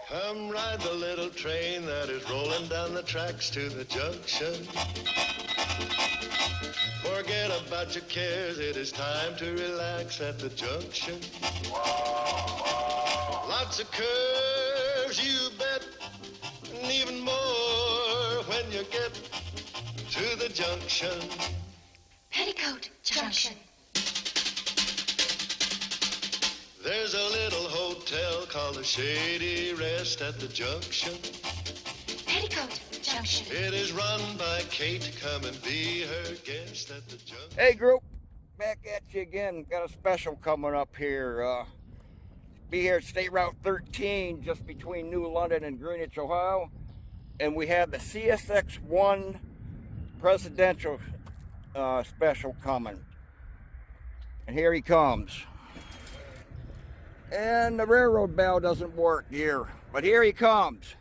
Come ride the little train that is rolling down the tracks to the junction. Forget about your cares, it is time to relax at the junction. Lots of curves, you bet, and even more when you get to the junction. Petticoat Junction. There's a little hotel called the Shady Rest at the junction. Petticoat Junction. It is run by Kate. Come and be her guest at the junction. Hey group, back at you again. Got a special coming up here. Be here at State Route 13, just between New London and Greenwich, Ohio. And we have the CSX1 presidential special coming. And here he comes. And the railroad bell doesn't work here, but here he comes.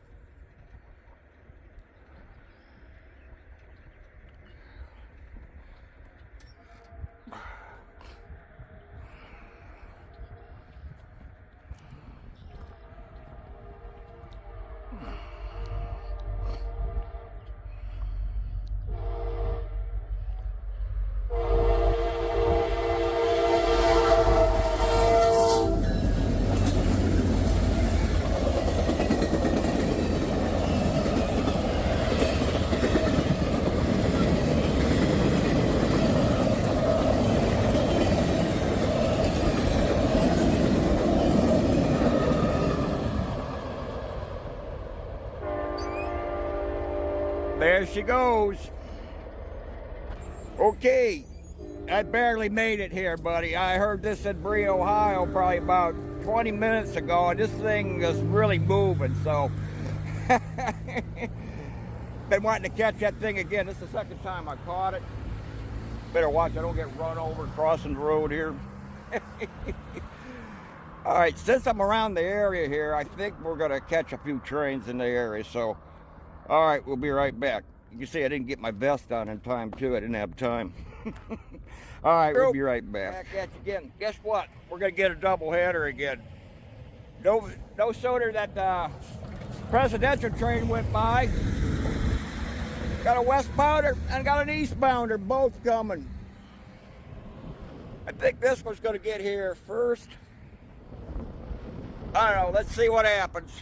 There she goes. Okay, I barely made it here, buddy. I heard this in Bree, Ohio, probably about 20 minutes ago, and this thing is really moving, so. Been wanting to catch that thing again. This is the second time I caught it. Better watch I don't get run over crossing the road here. All right, since I'm around the area here, I think we're gonna catch a few trains in the area, so. All right, we'll be right back. You can see I didn't get my vest on in time, too. I didn't have time. All right, we'll be right back. Back at you again. Guess what? We're going to get a double header again. No sooner that the presidential train went by, got a westbounder and got an eastbounder, both coming. I think this one's going to get here first. I don't know. Let's see what happens.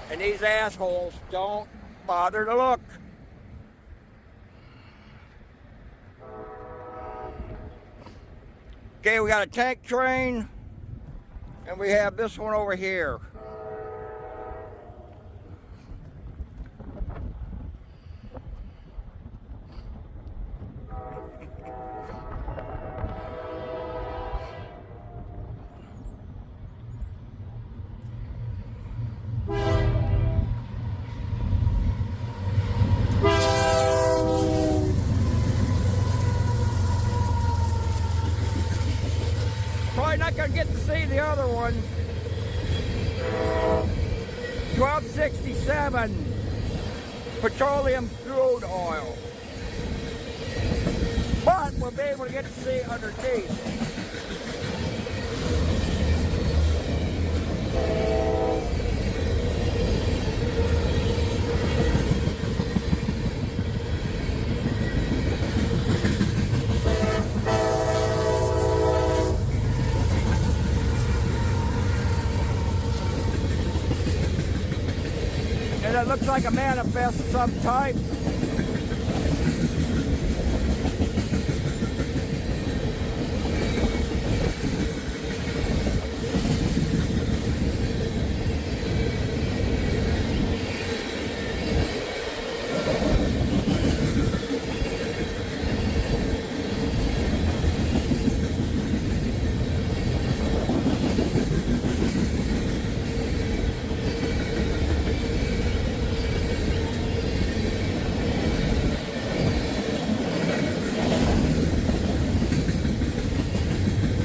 And these assholes don't bother to look. Okay, we got a tank train, and we have this one over here. Probably not going to get to see the other one. 1267 petroleum crude oil. But we'll be able to get to see underneath. It looks like a manifest of some type.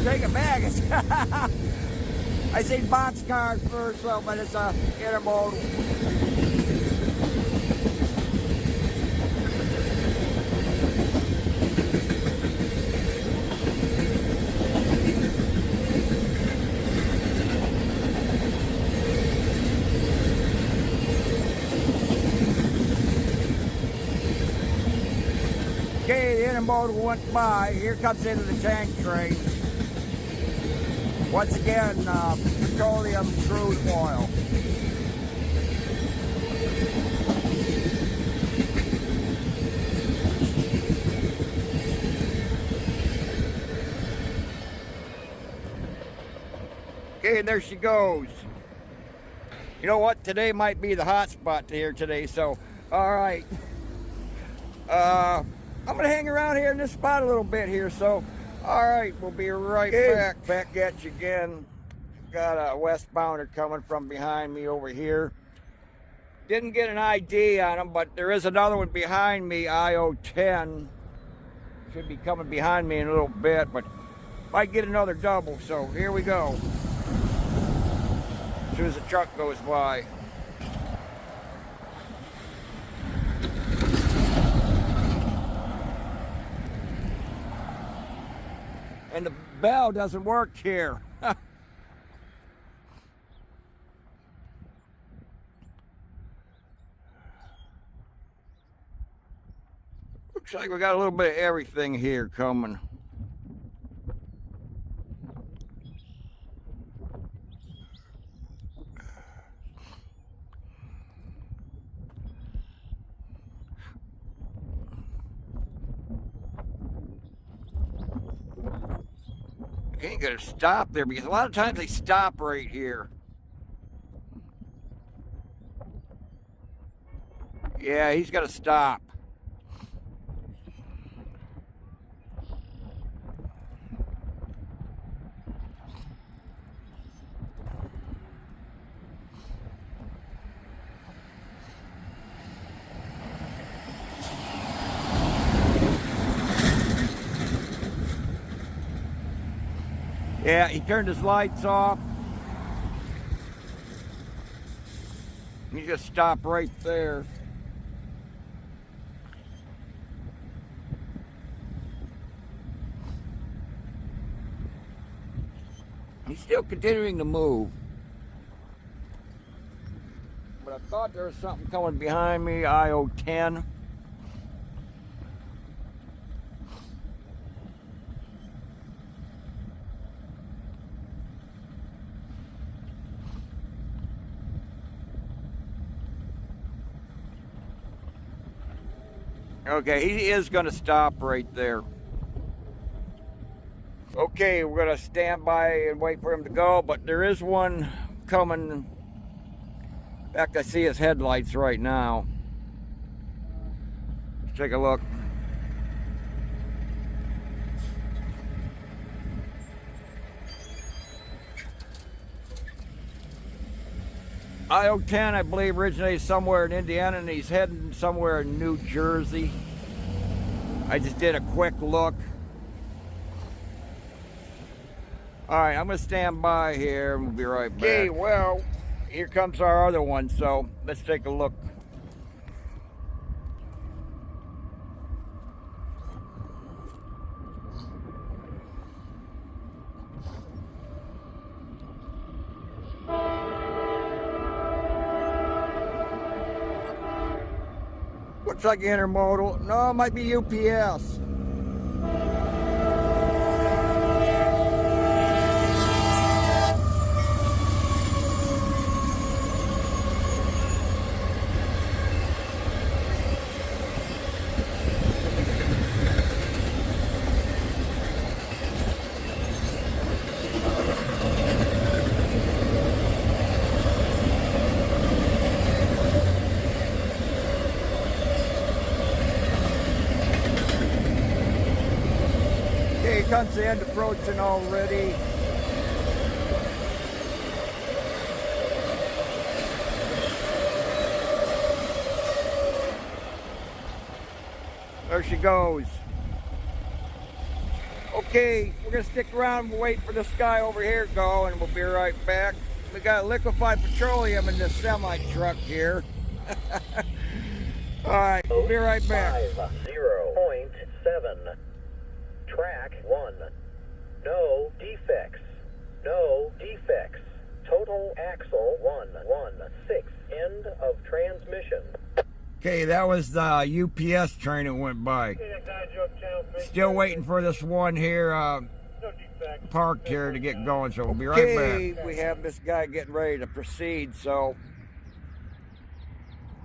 Take a bag. I seen boxcars first, so, but it's a intermodal. intermodal went by. Here comes into the tank train. Once again, petroleum crude oil. Okay, there she goes. You know what? Today might be the hot spot here today, so, all right. I'm gonna hang around here in this spot a little bit here, so, all right, we'll be right back. Back at you again. Got a westbounder coming from behind me over here. Didn't get an ID on him, but there is another one behind me, IO10. Should be coming behind me in a little bit, but might get another double, so here we go. As soon as the truck goes by. And the bell doesn't work here. Looks like we got a little bit of everything here coming. You ain't gonna stop there because a lot of times they stop right here. Yeah, he's gotta stop. Yeah, he turned his lights off. He just stopped right there. He's still continuing to move. But I thought there was something coming behind me, IO10. Okay, he is going to stop right there. Okay, we're going to stand by and wait for him to go, but there is one coming. In fact, I see his headlights right now. Let's take a look. IO10, I believe, originated somewhere in Indiana, and he's heading somewhere in New Jersey. I just did a quick look. All right, I'm gonna stand by here and we'll be right back. Okay, well, here comes our other one, so let's take a look. Looks like intermodal. No, it might be UPS. Comes the end approaching already. There she goes. Okay, we're gonna stick around and wait for this guy over here to go, and we'll be right back. We got liquefied petroleum in this semi truck here. All right, we'll be right back. 0.7. Track 1. No defects. No defects. Total axle 116. End of transmission. Okay, that was the UPS train that went by. Still waiting for this one here parked here to get going, so we'll be right back. We have this guy getting ready to proceed, so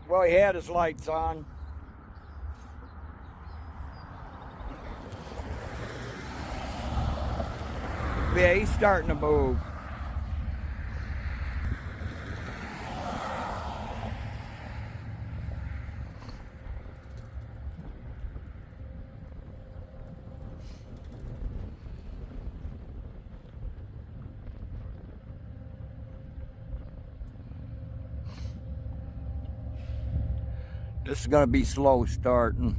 well, he had his lights on. Yeah, he's starting to move. This is gonna be slow starting.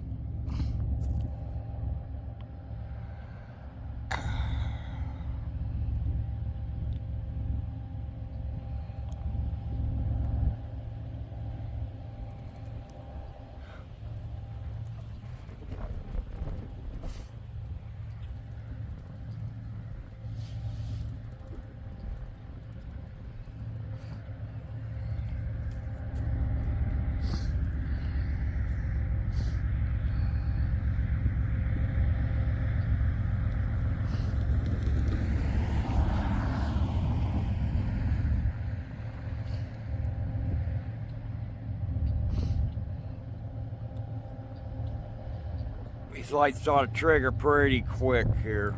These lights ought to trigger pretty quick here.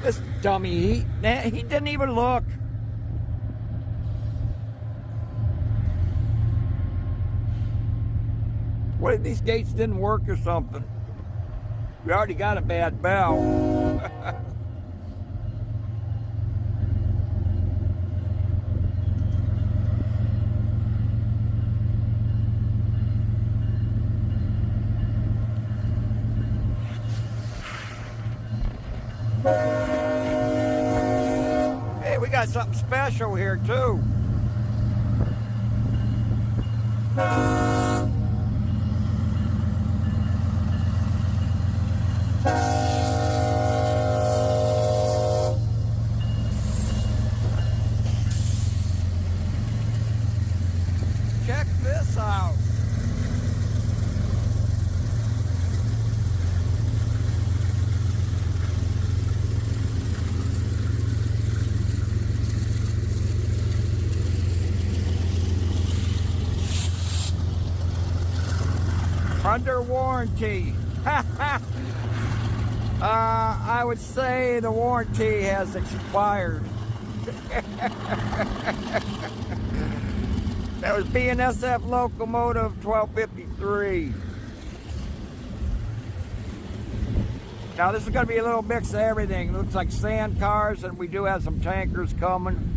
This dummy, he didn't even look. What if these gates didn't work or something? We already got a bad bell. Hey, we got something special here too. Check this out. Under warranty. I would say the warranty has expired. That was BNSf locomotive 1253. Now this is going to be a little mix of everything. It looks like sand cars, and we do have some tankers coming.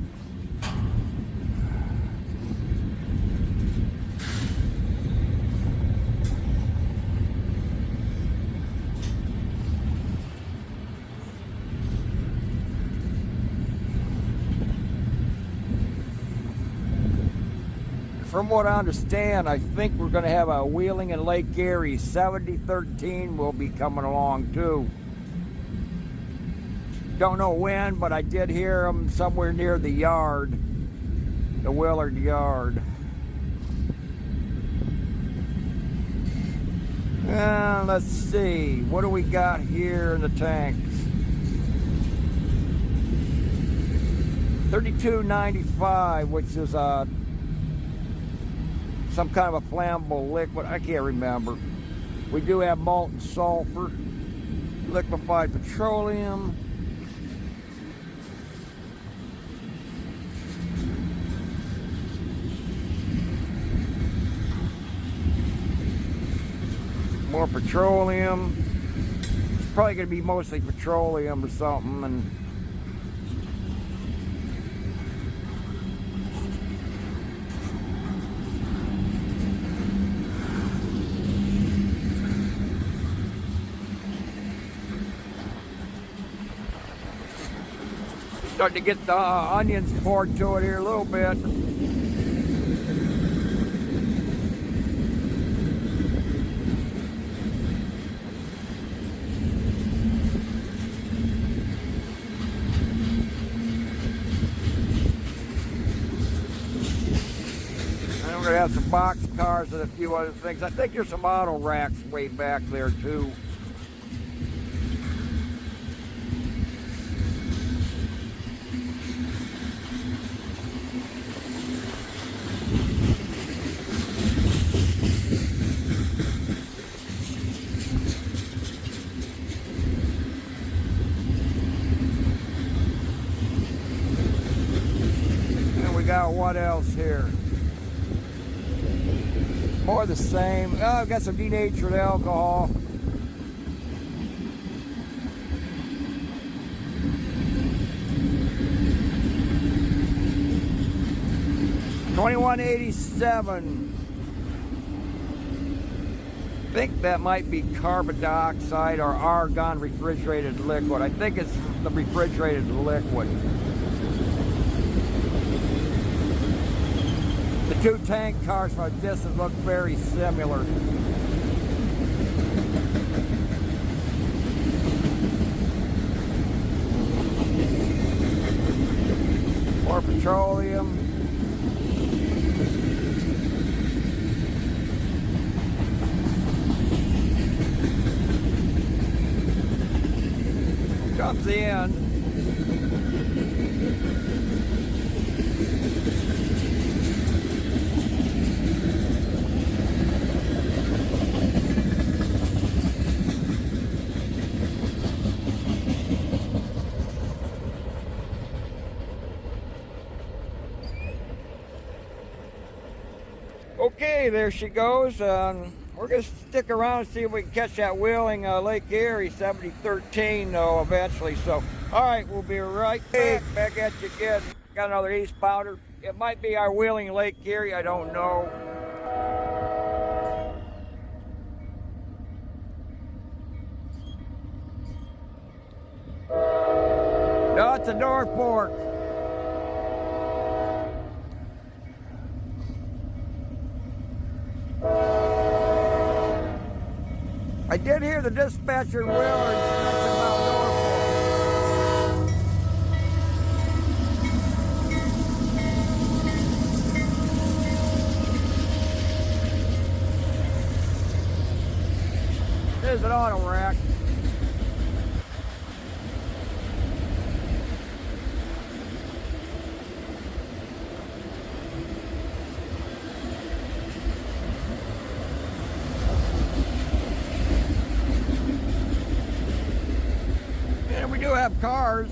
From what I understand, I think we're going to have a Wheeling and Lake Erie 7013 will be coming along too. Don't know when, but I did hear them somewhere near the yard, the Willard yard. Let's see, what do we got here in the tanks? 3295, which is some kind of a flammable liquid. I can't remember. We do have molten sulfur, liquefied petroleum, more petroleum. It's probably going to be mostly petroleum or something. And starting to get the onions poured to it here a little bit. gonna have some box cars and a few other things. I think there's some auto racks way back there too. Got what else here? More of the same. Oh, I've got some denatured alcohol. $21.87. I think that might be carbon dioxide or argon refrigerated liquid. I think it's the refrigerated liquid. The two tank cars from a distance look very similar. More petroleum. Comes in. Okay, there she goes. We're going to stick around and see if we can catch that Wheeling Lake Erie 7013 eventually. So, all right, we'll be right back at you again. Got another eastbounder. It might be our Wheeling Lake Erie, I don't know. No, it's a Norfolk. I did hear the dispatcher in Willard mention about Norfolk. There's an auto rack. We do have cars.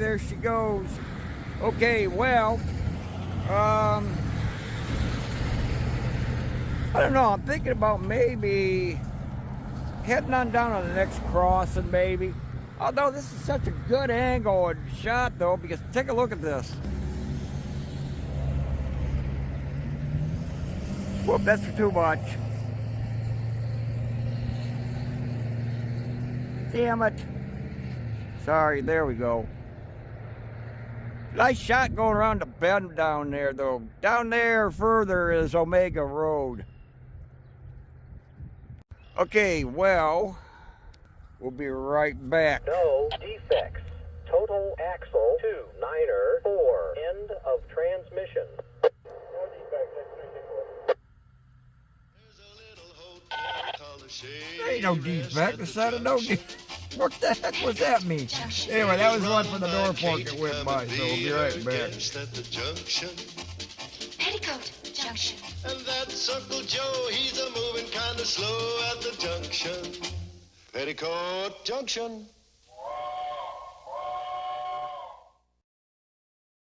there she goes. Okay, well, I don't know. I'm thinking about maybe heading on down to the next crossing, maybe. Although this is such a good angle and shot, though, because take a look at this. Whoop, that's too much. Damn it. Sorry, there we go. Nice shot going around the bend down there, though. Down there further is Omega Road. Okay, well, we'll be right back. No defects. Total axle 2, 9er 4. End of transmission. No defects. There's a little hotel called the Shady There ain't no Rest defect. at The side of no junction. defect. What the heck was that mean? Anyway, that was one from the Norfolk that went by, so we'll be right back. At the junction. Petticoat Junction. And that's Uncle Joe, he's a moving kind of slow at the junction. Petticoat Junction.